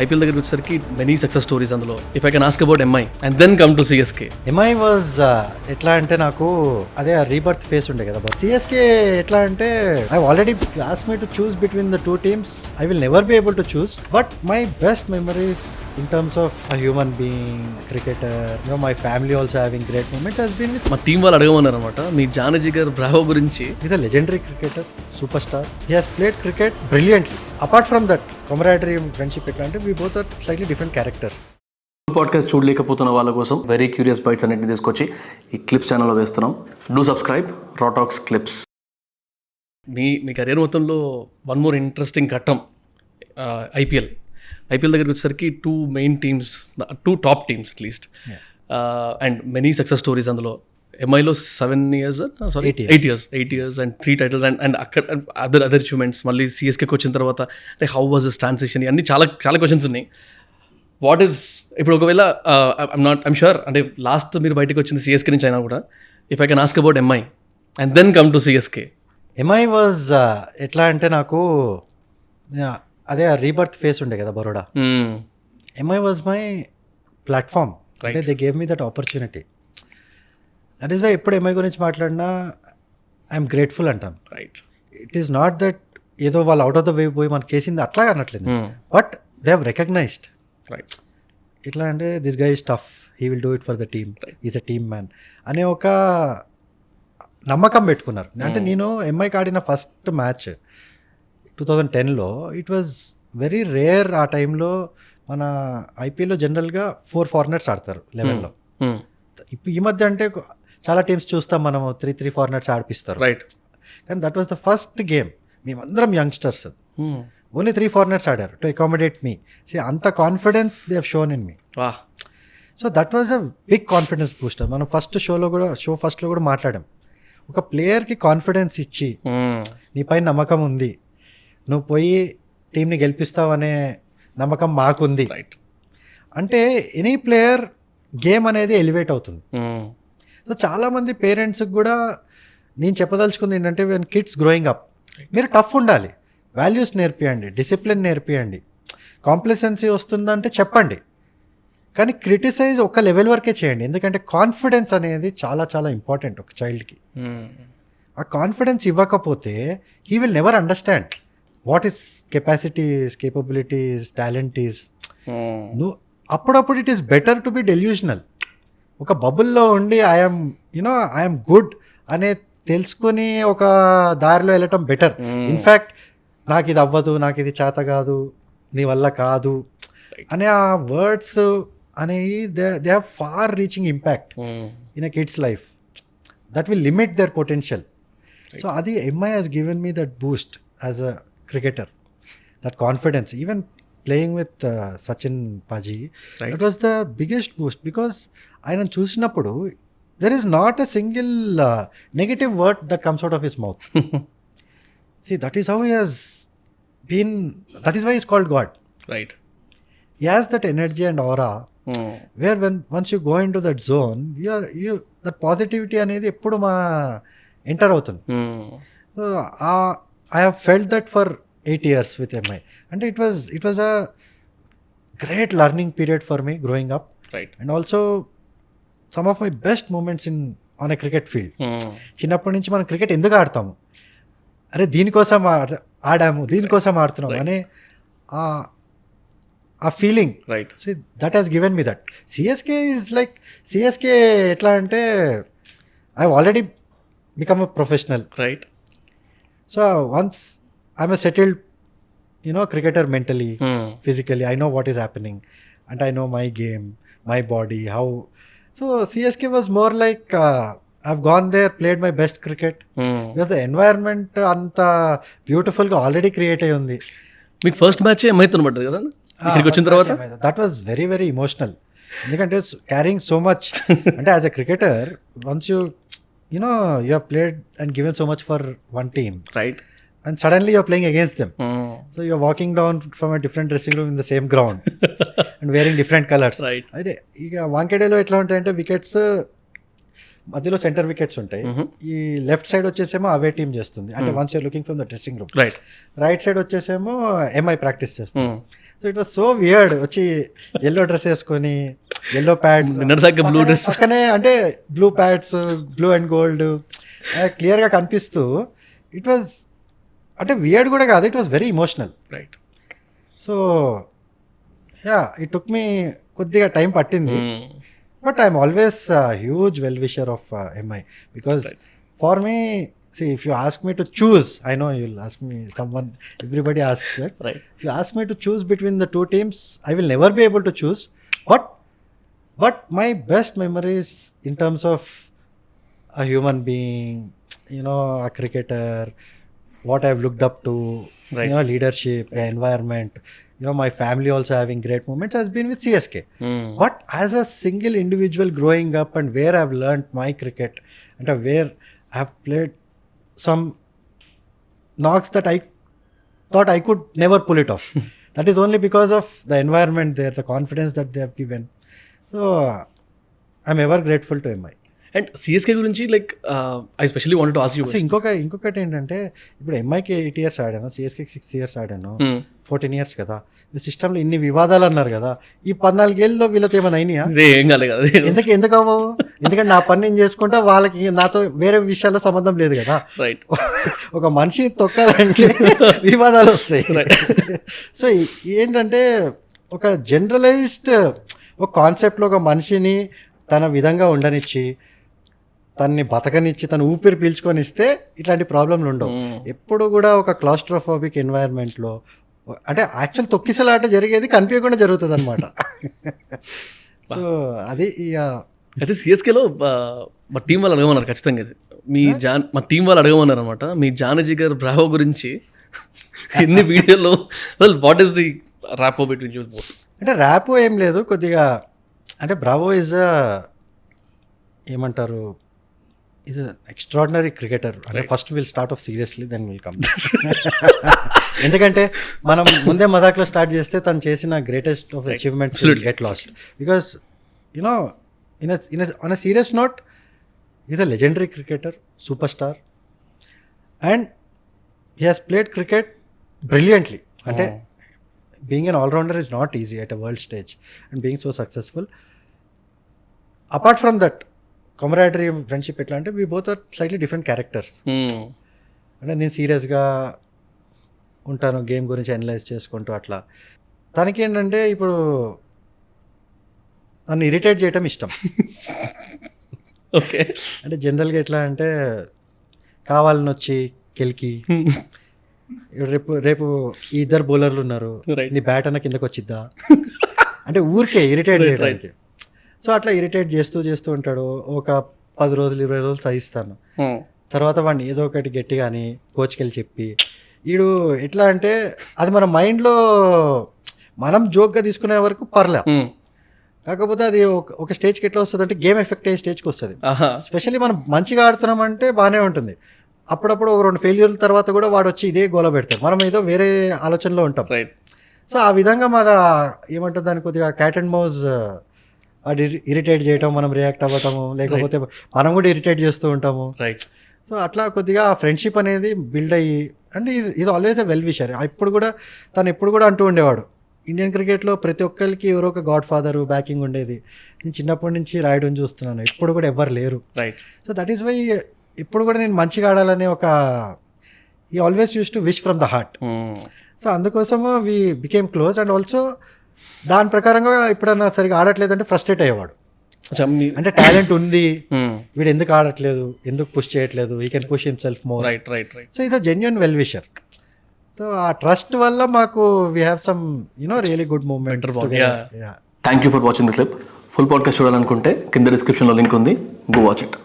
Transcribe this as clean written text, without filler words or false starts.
IPL దగ్గరికి వచ్చేసరికి many success stories అందులో. If I can ask about MI and then come to CSK. MI was ఎట్లా అంటే నాకు అదే రీబర్త్ ఫేస్ ఉండే కదా. బట్ సిఎస్కే ఎట్లా అంటే I already asked me to choose between the two teams. I will never be able to choose, but my best memories in terms of a human being, cricketer, you know, my family also having great moments has been with. మా team వాళ్ళు అడగమన్నారు అనమాట మీ జానజీ గారు Bravo గురించి. He's a legendary cricketer, superstar. He has played cricket brilliantly. Apart from that camaraderie, friendship etlante, we both are slightly different characters. Podcast చూడలేకపోతున్న వాళ్ళ కోసం very curious bytes అన్నింటిని తీసుకొచ్చి ఈ క్లిప్స్ ఛానల్లో వేస్తున్నాం. Do subscribe RawTalks clips. మీ career మొత్తంలో వన్ మోర్ ఇంట్రెస్టింగ్ ఘట్టం ఐపీఎల్ దగ్గరికి వచ్చేసరికి two main teams, two top teams at least, and many success stories అందులో. ఎంఐలో 7 years, sorry 8 years and 3 titles and అక్కడ అదర్ అచీవ్మెంట్స్. మళ్ళీ సిఎస్కేకి వచ్చిన తర్వాత అంటే హౌ వాజ్ దిస్ ట్రాన్సిషన్, ఇవన్నీ చాలా క్వశ్చన్స్ ఉన్నాయి. వాట్ ఈస్ ఇప్పుడు ఒకవేళ ఐమ్ షూర్ అంటే లాస్ట్ మీరు బయటకు వచ్చింది సిఎస్కే నుంచి అయినా కూడా, if I can ask about MI and then come to CSK. MI was ఎట్లా అంటే నాకు అదే రీబర్త్ ఫేస్ ఉండే కదా Baroda. MI was my platform. అంటే they gave me that opportunity. That is why ఎప్పుడు ఎంఐ గురించి మాట్లాడినా ఐఎమ్ గ్రేట్ఫుల్ అంటాను. Right. It is not that ఏదో వాళ్ళు అవుట్ ఆఫ్ ద వే పోయి మనకు చేసింది అట్లా అనట్లేదు, but they have recognised. Right. ఎట్లా అంటే this guy is tough, he will do it for the team, is a team man అనే ఒక నమ్మకం పెట్టుకున్నారు. అంటే నేను ఎంఐకి ఆడిన ఫస్ట్ మ్యాచ్ 2010లో ఇట్ వాజ్ వెరీ రేర్. ఆ టైంలో మన ఐపీఎల్లో జనరల్గా 4 foreigners ఆడతారు 11లో. ఇప్పుడు ఈ మధ్య అంటే చాలా టీమ్స్ చూస్తాం మనము 3 foreigners ఆడిపిస్తారు. రైట్. కానీ that was the first game. మేమందరం యంగ్స్టర్స్, ఓన్లీ 3 foreigners ఆడారు టు అకామిడేట్ మీ. అంత confidence they have shown in me. So that was a big confidence booster. మనం ఫస్ట్లో కూడా మాట్లాడాం. ఒక ప్లేయర్కి కాన్ఫిడెన్స్ ఇచ్చి నీపై నమ్మకం ఉంది, నువ్వు పోయి టీంని గెలిపిస్తావనే నమ్మకం మాకుంది అంటే ఎనీ ప్లేయర్ గేమ్ అనేది ఎలివేట్ అవుతుంది. సో చాలామంది పేరెంట్స్కి కూడా నేను చెప్పదలుచుకుంది ఏంటంటే, వెన్ కిడ్స్ గ్రోయింగ్ అప్ మీరు టఫ్ ఉండాలి, వాల్యూస్ నేర్పియండి, డిసిప్లిన్ నేర్పియండి. కాంప్లసెన్సీ వస్తుందంటే చెప్పండి, కానీ క్రిటిసైజ్ ఒక లెవెల్ వరకే చేయండి. ఎందుకంటే కాన్ఫిడెన్స్ అనేది చాలా చాలా ఇంపార్టెంట్ ఒక చైల్డ్కి. ఆ కాన్ఫిడెన్స్ ఇవ్వకపోతే he will never understand what is capacities, capabilities, talent is. నువ్వు అప్పుడప్పుడు it is better to be delusional. ఒక బబుల్లో ఉండి ఐఎమ్ గుడ్ అనే తెలుసుకొని ఒక దారిలో వెళ్ళటం బెటర్. ఇన్ఫ్యాక్ట్ నాకు ఇది అవ్వదు, నాకు ఇది చేత కాదు, నీ వల్ల కాదు అనే ఆ వర్డ్స్ అనేవి they have far reaching impact in a kid's life that will limit their potential. So అది MI has given me that boost as a cricketer, that confidence. Even playing with Sachin Paji, that was the biggest boost, because ayana chusinappudu there is not a single negative word that comes out of his mouth. See, that is how he has been, that is why he is called God. Right. He has that energy and aura where once you go into that zone, you that positivity anedi eppudu enter avutundi. So I have felt that for 8 years with MI, and it was a great learning period for me growing up. Right. And also some of my best moments on a cricket field. చిన్నప్పటి నుంచి మనం cricket ఎందుకు ఆడతాము, అరే దీనికోసం ఆడాము, దీనికోసం ఆడుతున్నాము అనే ఆ feeling. Right. So that has given me that. CSK ఎట్లా అంటే I already become a professional. Right. So once I'm a settled, cricketer mentally, physically, I know what is happening, and I know my game, my body, how. So CSK was more like I've gone there, played my best cricket, because the environment anta beautiful ga already create ayi undi. మీకు first match ఏమైతే పడ్డది కదా ఇక్కడికి వచ్చిన తర్వాత? That was very very emotional. ఎందుకంటే carrying so much, అంటే as a cricketer, once you have played and given so much for one team, right, and suddenly you're playing against them. So you're walking down from a different dressing room in the same ground and wearing different colors. Right. ఇక వాంకేడేలో ఎట్లా ఉంటాయంటే wickets మధ్యలో centre wickets ఉంటాయి. ఈ left side వచ్చేసేమో అవే team చేస్తుంది, అంటే once you're looking from the dressing room. Right side వచ్చేసేమో ఎంఐ ప్రాక్టీస్ చేస్తుంది. So it was so weird. వచ్చి ఎల్లో డ్రెస్ వేసుకొని ఎల్లో ప్యాడ్స్ బ్లూ డ్రెస్ పక్కనే, అంటే blue pads, blue and gold క్లియర్గా కనిపిస్తూ, ఇట్ వాజ్ అంటే వియర్డ్ కూడా కాదు, it was very emotional. Right. So yeah, it took me కొద్దిగా టైం పట్టింది. But I'm always huge well wisher of MI, because for me, see, if you ask me to choose, I know you'll ask me, someone, everybody asks that. Right. If you ask me to choose between the two teams, I will never be able to choose. But my best memories in terms of a human being, you know, a cricketer, what I've looked up to, right, you know, leadership, the environment, you know, my family also having great moments has been with CSK. But as a single individual growing up and where I've learned my cricket and where I've played some knocks that I thought I could never pull it off. That is only because of the environment there, the confidence that they have given. So I'm ever grateful to MI. And CSK గురించి like I specially wanted to ask you. ఇంకొకటి ఏంటంటే, ఇప్పుడు ఎంఐకి 8 years ఆడాను, సిఎస్కేకి 6 years ఆడాను, 14 years కదా. ఈ సిస్టంలో ఇన్ని వివాదాలు అన్నారు కదా, ఈ 14 ఏళ్ళలో వీళ్ళతో ఏమైనా అయినాయా? ఏం కాలేదు కదా. ఎందుకు అవ్వవు? ఎందుకంటే నా పని నేను చేసుకుంటా, వాళ్ళకి నాతో వేరే విషయాల్లో సంబంధం లేదు కదా. రైట్. ఒక మనిషిని తొక్కాలంటే వివాదాలు వస్తాయి. సో ఏంటంటే, ఒక జనరలైజ్డ్ ఒక కాన్సెప్ట్లో ఒక మనిషిని తన విధంగా ఉండనిచ్చి, తన్ని బతకనిచ్చి, తను ఊపిరి పీల్చుకొని ఇస్తే ఇట్లాంటి ప్రాబ్లంలు ఉండవు. ఎప్పుడు కూడా ఒక క్లాస్ట్రోఫోబిక్ ఎన్వైర్న్మెంట్లో, అంటే యాక్చువల్ తొక్కిసలాట జరిగేది కనిపించకుండా జరుగుతుంది అనమాట. సో అది అయితే సిఎస్కేలో మా టీం వాళ్ళు అడగమన్నారు ఖచ్చితంగా. ఇది మా టీం వాళ్ళు అడగమన్నారు అనమాట, మీ జానజిగర్ బ్రావో గురించి ఎన్ని వీడియోలో, what is the rapport between you both? అంటే ర్యాపో ఏం లేదు, కొద్దిగా అంటే బ్రావో ఈజ్ ఏమంటారు, ఈజ్ ఎక్స్ట్రాడినరీ క్రికెటర్. అంటే first will start off seriously, then will come. ఎందుకంటే మనం ముందే మదాక్లో స్టార్ట్ చేస్తే తను చేసిన greatest of achievements will get lost. Because you know on a serious note, is a legendary cricketer, super star, and he has played cricket brilliantly. అంటే being an all-rounder is not easy at a world stage, and being so successful. Apart from that, camaraderie, friendship etla ante, we both are slightly different characters. అంటే నేను సీరియస్గా ఉంటాను, game గురించి analyse చేసుకుంటూ అట్లా. తనకి ఏంటంటే, ఇప్పుడు నన్ను ఇరిటేట్ చేయటం ఇష్టం. ఓకే. అంటే జనరల్గా ఎట్లా అంటే, కావాలని వచ్చి కెలికి, రేపు ఈ 2 బౌలర్లు ఉన్నారు, నీ బ్యాట్ అన్న కిందకు వచ్చిద్దా, అంటే ఊరికే ఇరిటేట్ చేయడానికి. సో అట్లా ఇరిటేట్ చేస్తూ ఉంటాడు. ఒక 10 రోజులు 20 రోజులు సహిస్తాను. తర్వాత వాడిని ఏదో ఒకటి గట్టిగాని కోచ్కి వెళ్ళి చెప్పి, వీడు ఎట్లా అంటే, అది మన మైండ్లో మనం జోక్గా తీసుకునే వరకు పర్లే. కాకపోతే అది ఒక స్టేజ్కి ఎట్లా వస్తుంది అంటే, గేమ్ ఎఫెక్ట్ అయ్యే స్టేజ్కి వస్తుంది. స్పెషల్లీ మనం మంచిగా ఆడుతున్నామంటే బాగానే ఉంటుంది. అప్పుడప్పుడు ఒక 2 ఫెయిల్యూర్ల తర్వాత కూడా వాడు వచ్చి ఇదే గోల పెడతారు, మనం ఏదో వేరే ఆలోచనలో ఉంటాం. సో ఆ విధంగా మాది ఏమంటుంది, దాన్ని కొద్దిగా క్యాట్ అండ్ మౌజ్, వాడు ఇరిటేట్ చేయటం, మనం రియాక్ట్ అవ్వటము, లేకపోతే మనం కూడా ఇరిటేట్ చేస్తూ ఉంటాము. సో అట్లా కొద్దిగా ఫ్రెండ్షిప్ అనేది బిల్డ్ అయ్యి, అంటే ఇది ఆల్వేస్ ఎ వెల్ విషర్. తను ఎప్పుడు కూడా అంటూ ఉండేవాడు, ఇండియన్ క్రికెట్లో ప్రతి ఒక్కరికి ఎవరో ఒక గాడ్ ఫాదర్ బ్యాకింగ్ ఉండేది. నేను చిన్నప్పటి నుంచి రాయడం చూస్తున్నాను, ఇప్పుడు కూడా ఎవరు లేరు. సో దట్ ఈస్ వై ఇప్పుడు కూడా నేను మంచిగా ఆడాలనే ఒక, ఈ always use to wish from the heart. So అందుకోసము we became close. And also దాని ప్రకారంగా ఎప్పుడన్నా సరిగా ఆడట్లేదంటే ఫ్రస్ట్రేట్ అయ్యేవాడు. అంటే టాలెంట్ ఉంది, వీడు ఎందుకు ఆడట్లేదు, ఎందుకు పుష్ చేయట్లేదు, he can push himself more. So is a genuine well wisher. సో ఆ ట్రస్ట్ వల్ల మాకు we have some really good moments. Thank you for watching the clip. Full podcast చూడాలనుకుంటే కింద డిస్క్రిప్షన్లో లింక్ ఉంది, గో వాచ్ ఇట్.